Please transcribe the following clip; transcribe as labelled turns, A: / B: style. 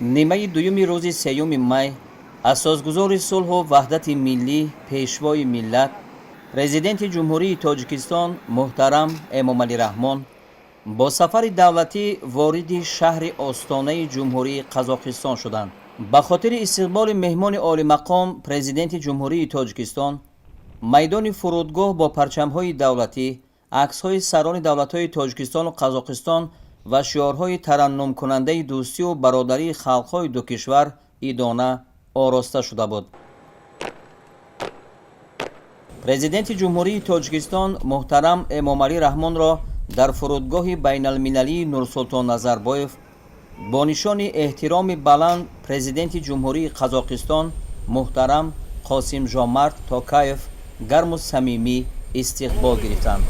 A: нимаи дуюми рӯзи 3 май асосгузори сулҳу ваҳдати миллӣ, пешвои миллат, президенти ҷумҳурии тоҷикистон муҳтарам Эмомалӣ Раҳмон бо сафари давлатӣ вориди шаҳри остонаи ҷумҳурии Қазоқистон шуданд. ба хотири истиқболи меҳмони олимақом президенти ҷумҳурии тоҷикистон, майдони фурудгоҳ бо парчамҳои давлатӣ, аксҳои сарони давлатҳои Тоҷикистону Қазоқистон ва шиорҳои тараннумкунандаи дӯстию бародарии халқҳои ду кишвар идона ороста шуда буд. президенти ҷумҳурии тоҷикистон муҳтарам Эмомалӣ Раҳмонро дар фурудгоҳи байналмилалии Нурсултон Назарбоев бо нишони эҳтироми баланд президенти ҷумҳурии Қазоқистон муҳтарам Қосимжомарт Токаев гарму самимӣ истиқбол гирифтанд.